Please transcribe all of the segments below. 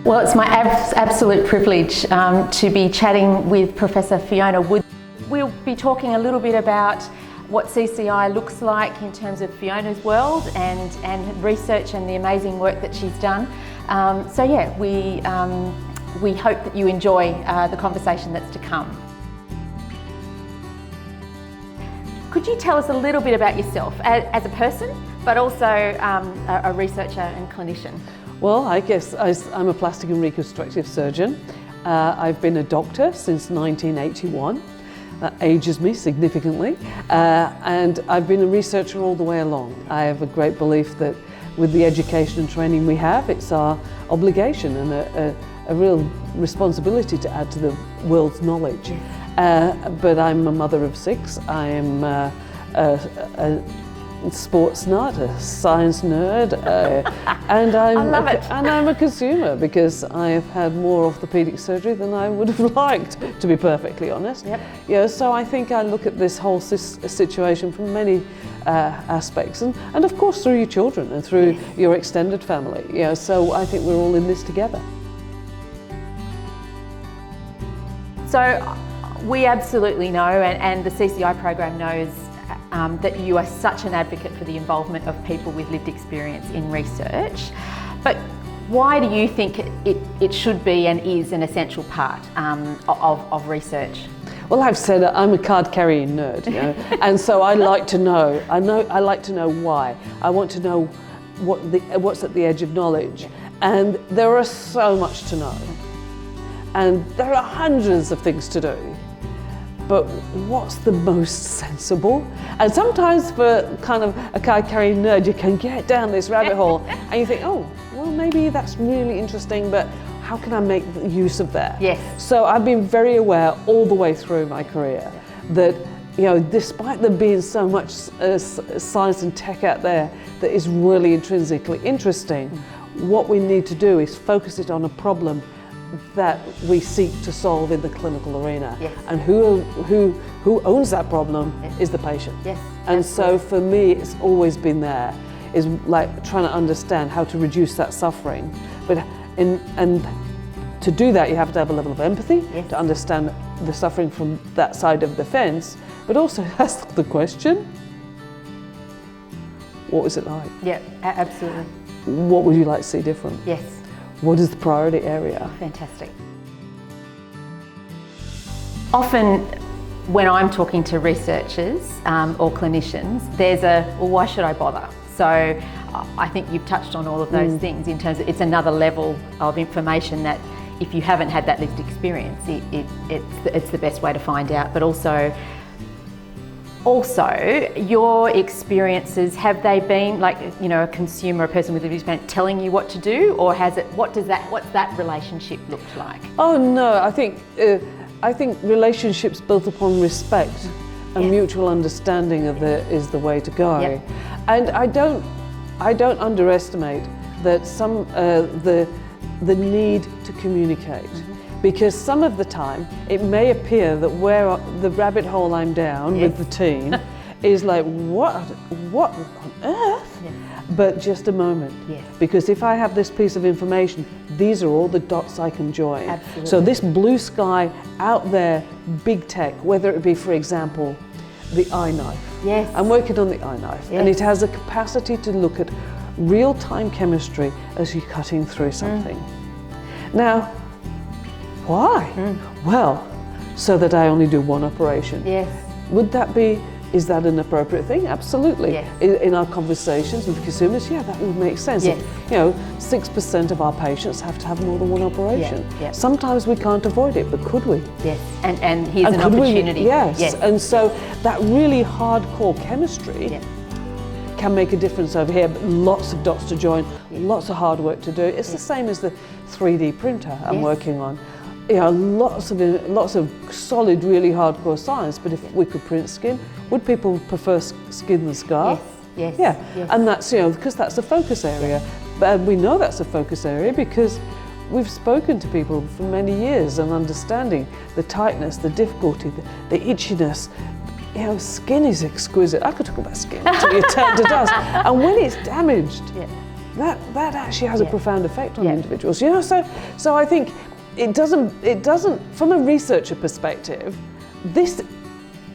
Well, it's my absolute privilege to be chatting with Professor Fiona Wood. We'll be talking a little bit about what CCI looks like in terms of Fiona's world and research and the amazing work that she's done. So yeah, we hope that you enjoy the conversation that's to come. Could you tell us a little bit about yourself as a person, but also a researcher and clinician? Well, I guess I'm a plastic and reconstructive surgeon. I've been a doctor since 1981. That ages me significantly. And I've been a researcher all the way along. I have a great belief that with the education and training we have, it's our obligation and a real responsibility to add to the world's knowledge. But I'm a mother of 6. I am a sports nut, a science nerd, and I'm a consumer because I have had more orthopaedic surgery than I would have liked, to be perfectly honest. Yep. Yeah, so I think I look at this whole situation from many aspects, and of course through your children and through your extended family. Yeah, so I think we're all in this together. So we absolutely know, and the CCI program knows, that you are such an advocate for the involvement of people with lived experience in research. But why do you think it should be and is an essential part of research? Well, I've said I'm a card-carrying nerd, you know, and so I like to know. I like to know why. I want to know what's at the edge of knowledge, and there is so much to know, and there are hundreds of things to do. But what's the most sensible? And sometimes for kind of a card-carrying nerd, you can get down this rabbit hole and you think, oh, well, maybe that's really interesting, but how can I make use of that? Yes. So I've been very aware all the way through my career that, you know, despite there being so much science and tech out there that is really intrinsically interesting, what we need to do is focus it on a problem that we seek to solve in the clinical arena. Yes. And who owns that problem is the patient. Yes, and absolutely. so for me, it's always been there, is like trying to understand how to reduce that suffering. And to do that, you have to have a level of empathy, to understand the suffering from that side of the fence, but also ask the question, what was it like? Yeah, absolutely. What would you like to see different? Yes. What is the priority area? Fantastic. Often when I'm talking to researchers or clinicians, there's well, why should I bother? So I think you've touched on all of those things in terms of it's another level of information that if you haven't had that lived experience, it's the best way to find out. But also your experiences, have they been like, you know, a consumer, a person with lived experience telling you what to do, or what's that relationship looked like? Oh no, I think relationships built upon respect and mutual understanding is the way to go. Yep. And I don't underestimate that the need to communicate. Because some of the time it may appear that where the rabbit hole I'm down with the team is like, what on earth? Yes. But just a moment. Yes. Because if I have this piece of information, these are all the dots I can join. Absolutely. So this blue sky out there, big tech, whether it be, for example, the iKnife. Yes. I'm working on the iKnife, and it has a capacity to look at real-time chemistry as you're cutting through something. Now, why? Well, so that I only do one operation. Yes. Is that an appropriate thing? Absolutely. Yes. In our conversations with consumers, that would make sense. Yes. You know, 6% of our patients have to have more than one operation. Yeah. Sometimes we can't avoid it, but could we? Yes. And here's an opportunity. Yes. And so that really hardcore chemistry can make a difference over here, but lots of dots to join, lots of hard work to do. It's the same as the 3D printer I'm working on. You know, lots of solid, really hardcore science, but if we could print skin, would people prefer skin than scar? Yes. Yeah, and that's, you know, because that's a focus area. But we know that's a focus area because we've spoken to people for many years and understanding the tightness, the difficulty, the itchiness. You know, skin is exquisite. I could talk about skin until you turn to dust. And when it's damaged, that actually has a profound effect on Yeah. individuals. You know, so I think it doesn't from a researcher perspective, this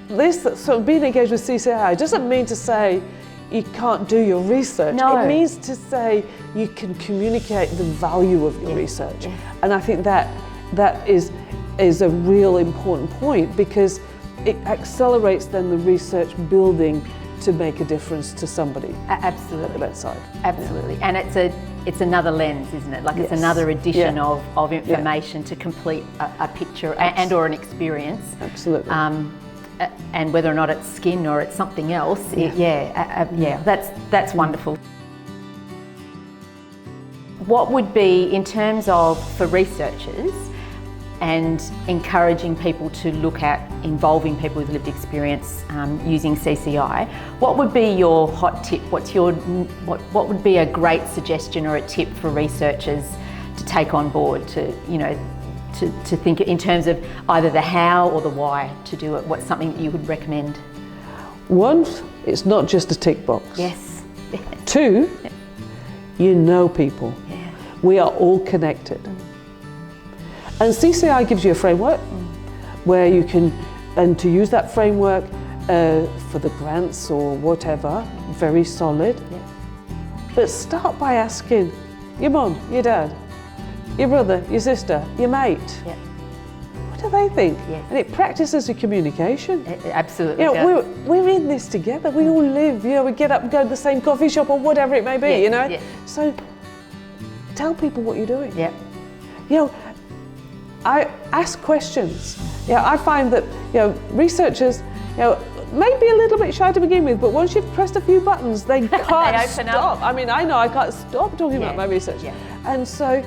sort of being engaged with CCI doesn't mean to say you can't do your research. No. It means to say you can communicate the value of your research. Yeah. And I think that is a real important point, because it accelerates then the research building to make a difference to somebody Absolutely. at the bedside. Absolutely. And it's another lens, isn't it? Like, it's Yes. another addition Yeah. of information to complete a picture and or an experience. Absolutely. And whether or not it's skin or it's something else, that's wonderful. What would be, in terms of for researchers and encouraging people to look at involving people with lived experience using CCI, what would be your hot tip? What would be a great suggestion or a tip for researchers to take on board, to think in terms of either the how or the why to do it? What's something that you would recommend? One, it's not just a tick box. Yes. Two, you know people. Yeah. We are all connected. And CCI gives you a framework where you can, and to use that framework for the grants or whatever, very solid. Yeah. But start by asking your mum, your dad, your brother, your sister, your mate. Yeah. What do they think? Yes. And it practices a communication. It absolutely. You know, does. we're in this together. We all live. You know, we get up and go to the same coffee shop or whatever it may be. Yeah, You know, yeah. so tell people what you're doing. Yeah. You know, I ask questions. You know, I find that, you know, researchers, you know, may be a little bit shy to begin with, but once you've pressed a few buttons, they can't open stop. up. I mean, I know I can't stop talking about my research. Yeah. And so,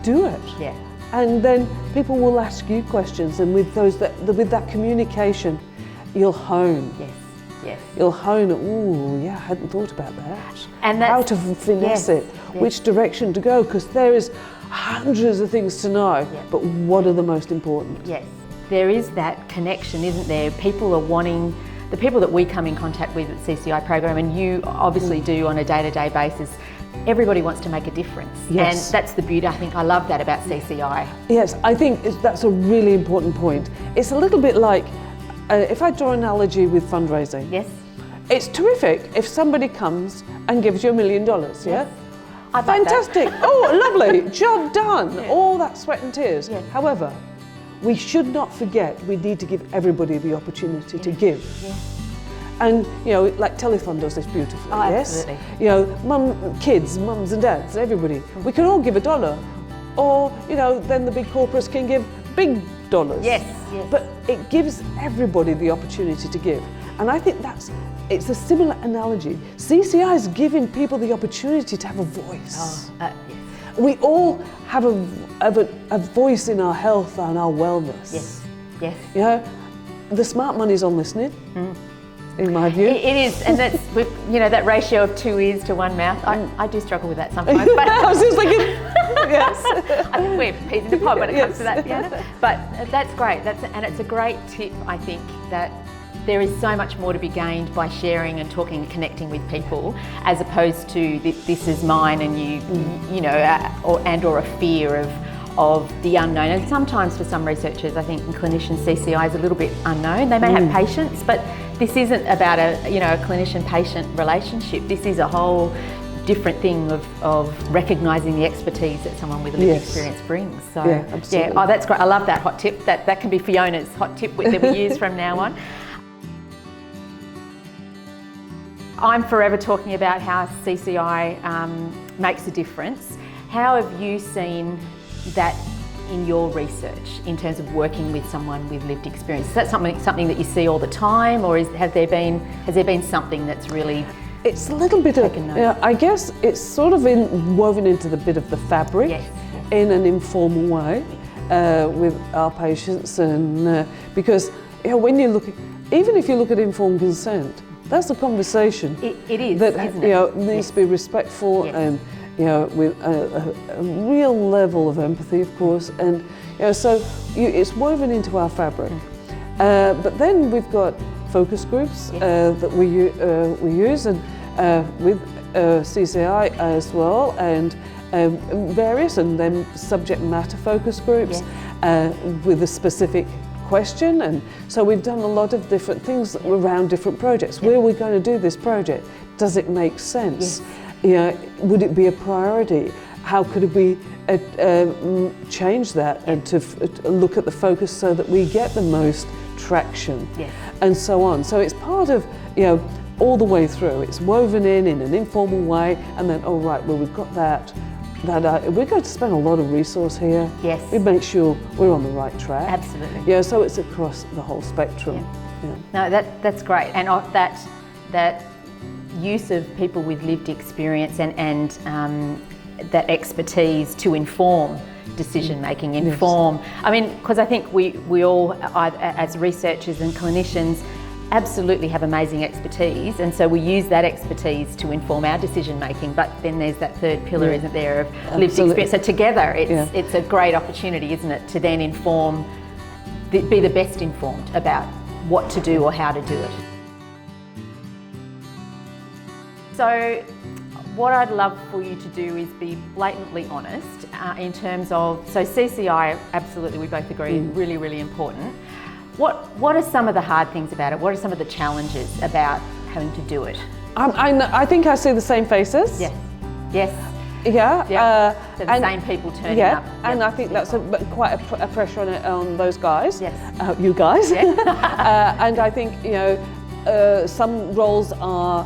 do it. Yeah. And then people will ask you questions, and with that communication, you'll hone. Yes. Yes. You'll hone. Ooh, yeah, I hadn't thought about that. And how that's, to finesse it, yes. which direction to go, because there is hundreds of things to know, but what are the most important? Yes. There is that connection, isn't there? People are wanting, the people that we come in contact with at CCI program, and you obviously do on a day-to-day basis, everybody wants to make a difference. Yes. And that's the beauty, I think, I love that about CCI. Yes, I think that's a really important point. It's a little bit like, if I draw an analogy with fundraising. Yes. It's terrific if somebody comes and gives you $1 million, yeah? I'd like that. Fantastic. Oh, lovely. Job done. Yeah. All that sweat and tears. Yeah. However, we should not forget we need to give everybody the opportunity to give. Yeah. And, you know, like Telethon does this beautifully, Oh, yes? absolutely. You know, kids, mums and dads, everybody. We can all give $1. Or, you know, then the big corporates can give big dollars. Yes, yes. But it gives everybody the opportunity to give. And I think it's a similar analogy. CCI is giving people the opportunity to have a voice. Yes. We all have a voice in our health and our wellness. Yes. Yes. You know, the smart money's on listening, in my view. It is, and that's, you know, that ratio of 2 ears to 1 mouth. I do struggle with that sometimes. But I was just thinking, yes. I think we're peas in a pod when it comes Yes. to that, Fiona. But that's great. And it's a great tip, I think, that there is so much more to be gained by sharing and talking and connecting with people, as opposed to this is mine and you know, or a fear of the unknown. And sometimes for some researchers, I think, and clinicians, CCI is a little bit unknown. They may have patients, but this isn't about a clinician-patient relationship. This is a whole different thing of recognising the expertise that someone with a lived experience brings. So yeah, absolutely. Oh, that's great. I love that hot tip. That can be Fiona's hot tip that we use from now on. I'm forever talking about how CCI makes a difference. How have you seen that in your research in terms of working with someone with lived experience? Is that something that you see all the time, or has there been something that's really? It's a little bit of, I guess it's sort of woven into the bit of the fabric in an informal way with our patients, and because when you look, even if you look at informed consent, that's a conversation. It is that isn't it? Needs to be respectful and with a real level of empathy, of course, and it's woven into our fabric. But then we've got focus groups that we use, and with CCI as well, and various and then subject matter focus groups with a specific question. And so we've done a lot of different things around different projects. Where are we going to do this project? Does it make sense? Would it be a priority? How could we change that and to look at the focus so that we get the most traction and so on. So it's part of, all the way through. It's woven in an informal way, and then, oh right, well we've got that we're going to spend a lot of resource here. Yes. We make sure we're on the right track. Absolutely. So it's across the whole spectrum. No, that's great, and that use of people with lived experience and that expertise to inform decision making, I mean, because I think we all, as researchers and clinicians, absolutely have amazing expertise, and so we use that expertise to inform our decision making. But then there's that third pillar, isn't there, of lived experience. So together, it's a great opportunity, isn't it, to then inform, be the best informed about what to do or how to do it. So what I'd love for you to do is be blatantly honest in terms of, so CCI, absolutely, we both agree, really, really important. What are some of the hard things about it? What are some of the challenges about having to do it? I think I see the same faces. Yes. Yes. Yeah. So the same people turning up. And I think that's quite a pressure on those guys. Yes. You guys. And I think some roles are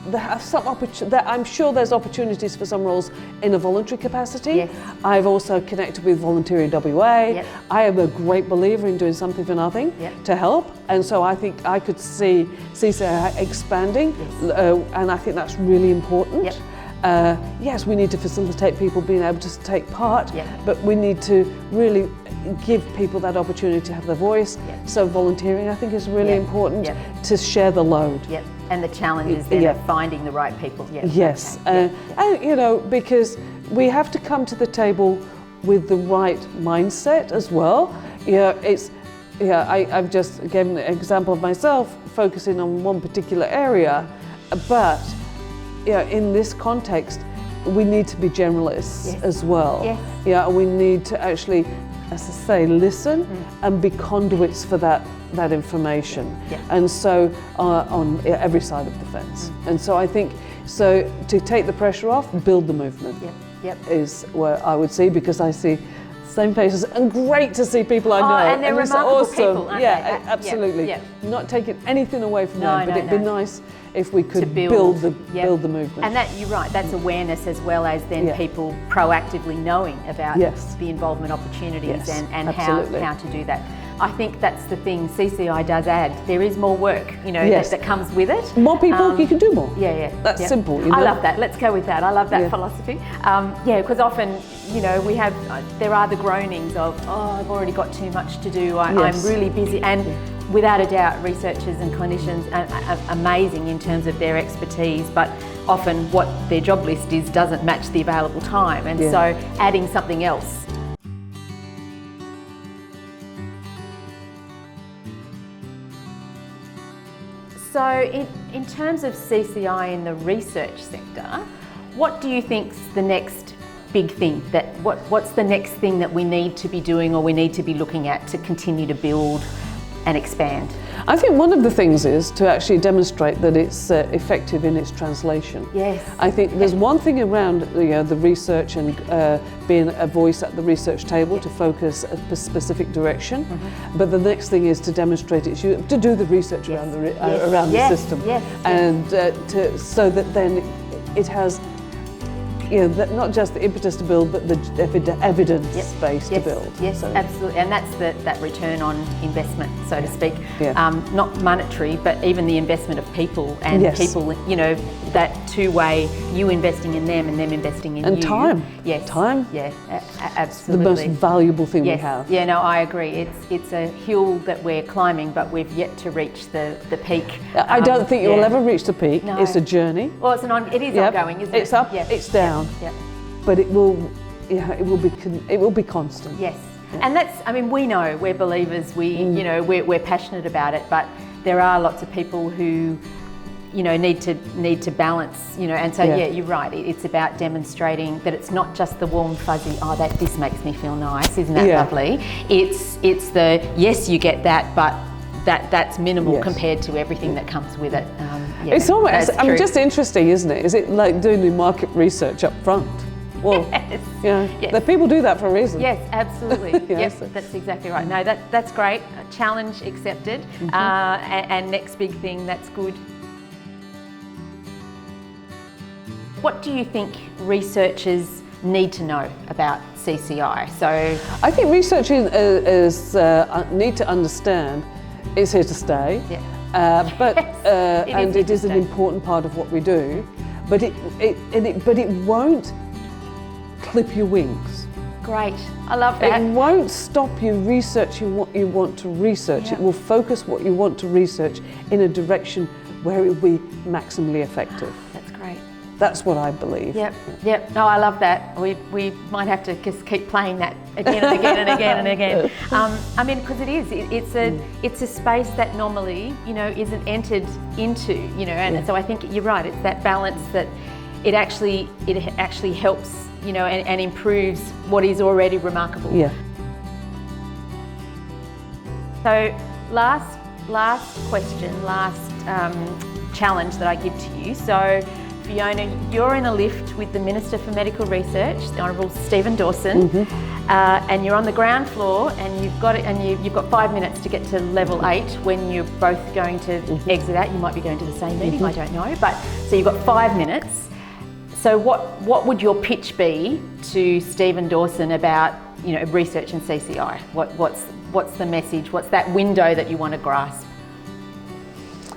there have some I'm sure there's opportunities for some roles in a voluntary capacity. Yes. I've also connected with Volunteering WA. Yep. I am a great believer in doing something for nothing to help, and so I think I could see CCI expanding, and I think that's really important. Yep. Yes, we need to facilitate people being able to take part, but we need to really give people that opportunity to have their voice. So volunteering, I think, is really important to share the load. And the challenges then of finding the right people. Yes, and because we have to come to the table with the right mindset as well. I've just given an example of myself focusing on one particular area, but in this context, we need to be generalists as well. We need to actually, as I say, listen and be conduits for that information. And so on every side of the fence. And so I think, to take the pressure off, build the movement is where I would see, because I see same faces, and great to see people I know. And they're remarkable people, aren't they? Absolutely. Not taking anything away from them, but it'd be nice if we could build the movement. And that, you're right, that's awareness as well as then people proactively knowing about the involvement opportunities and how to do that. I think that's the thing CCI does add. There is more work, that comes with it. More people, you can do more. That's simple. I love that. Let's go with that. I love that philosophy. Because often, there are the groanings of, I've already got too much to do. I'm really busy. And without a doubt, researchers and clinicians are amazing in terms of their expertise, but often what their job list is doesn't match the available time. And so adding something else. So in terms of CCI in the research sector, what do you think's the next big thing? What's the next thing that we need to be doing or we need to be looking at to continue to build and expand? I think one of the things is to actually demonstrate that it's effective in its translation. Yes. I think there's one thing around the research and being a voice at the research table to focus a specific direction, but the next thing is to demonstrate it's to do the research around the system, and so that then it has not just the impetus to build, but the evidence base to build. Yes, absolutely, and that's that return on investment, so to speak. Not monetary, but even the investment of people and people. That two-way, you investing in them and them investing in you. And time. Yes. Time. Yeah, absolutely. The most valuable thing we have. Yeah, no, I agree. It's a hill that we're climbing, but we've yet to reach the peak. I don't think you'll ever reach the peak. No. It's a journey. Well, it is ongoing, isn't it? It's up, it's down. But it will be constant. Yes. And that's, we know, we're believers, we're passionate about it, but there are lots of people who need to balance, and so yeah, you're right. It's about demonstrating that it's not just the warm fuzzy. Oh, this makes me feel nice, isn't that lovely? It's the yes, you get that, but that's minimal compared to everything that comes with it. It's almost, just interesting, isn't it? Is it like doing the market research up front? Well, the people do that for a reason. Yes, absolutely. Yes, that's exactly right. No, that's great. Challenge accepted. And next big thing, that's good. What do you think researchers need to know about CCI? So I think researchers need to understand it's here to stay. And it is an important part of what we do, but it won't clip your wings. Great, I love that. It won't stop you researching what you want to research. It will focus what you want to research in a direction where it will be maximally effective. That's great. That's what I believe. Yep. No, I love that. We might have to just keep playing that again and again and again and again. I mean, because it's a space that normally, isn't entered into, and so I think you're right. It's that balance that it actually helps, and improves what is already remarkable. Yeah. So last question, challenge that I give to you. So Fiona, you're in a lift with the Minister for Medical Research, the Honourable Stephen Dawson, and you're on the ground floor, and you've got 5 minutes to get to level 8 when you're both going to exit out. You might be going to the same meeting, I don't know, but so you've got 5 minutes. So what would your pitch be to Stephen Dawson about research in CCI? What's the message? What's that window that you want to grasp?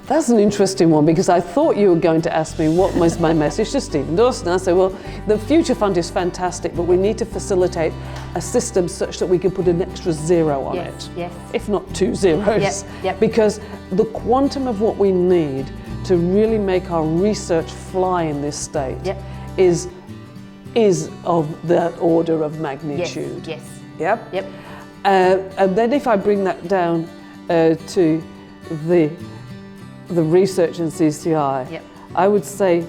That's an interesting one, because I thought you were going to ask me what was my message to Stephen Dawson. I said, well, the Future Fund is fantastic, but we need to facilitate a system such that we can put an extra 0 on it, if not 2 zeros, because the quantum of what we need to really make our research fly in this state is of that order of magnitude. And then if I bring that down to the research in CCI, I would say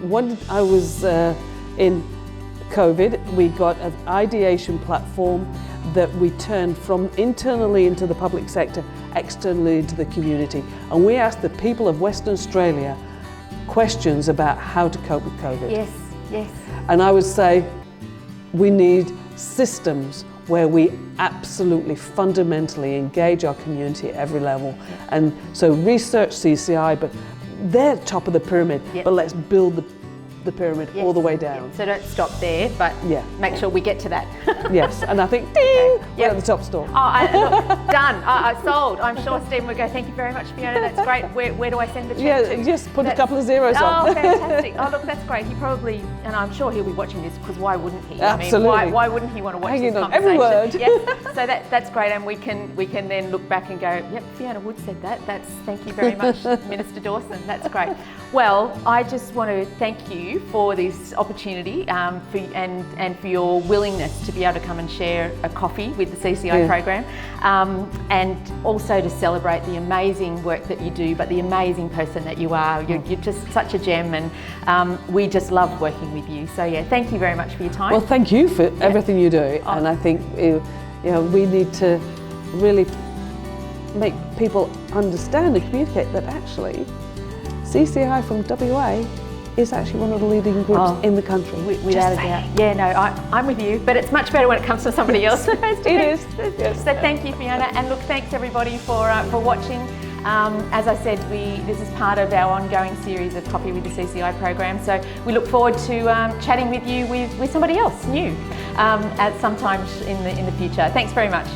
when I was in COVID, we got an ideation platform that we turned from internally into the public sector, externally into the community. And we asked the people of Western Australia questions about how to cope with COVID. Yes. And I would say we need systems where we absolutely fundamentally engage our community at every level. And so research CCI, but they're top of the pyramid, but let's build the pyramid all the way down. So don't stop there, but make sure we get to that. Yes, and I think, ding, we're at the top store. Look, done, sold. I'm sure Stephen would go, thank you very much, Fiona, that's great. Where do I send the check to? Just put a couple of zeros on. Oh, fantastic. Oh, look, that's great. He probably, and I'm sure he'll be watching this, because why wouldn't he? Absolutely. I mean, why wouldn't he want to watch this conversation? Every word. Yes. So that's great, and we can then look back and go, yep, Fiona Wood said that. Thank you very much, Minister Dawson. That's great. Well, I just want to thank you for this opportunity and for your willingness to be able to come and share a coffee with the CCI program, and also to celebrate the amazing work that you do, but the amazing person that you are. You're just such a gem, and we just love working with you. So thank you very much for your time. Well, thank you for everything you do, and I think we need to really make people understand and communicate that actually CCI from WA is actually one of the leading groups in the country. Without a doubt. Yeah, no, I'm with you, but it's much better when it comes from somebody else. It is. Yes. So thank you, Fiona, and look, thanks everybody for watching. As I said, this is part of our ongoing series of Coffee with the CCI program, so we look forward to chatting with you with somebody else new at some time in the future. Thanks very much.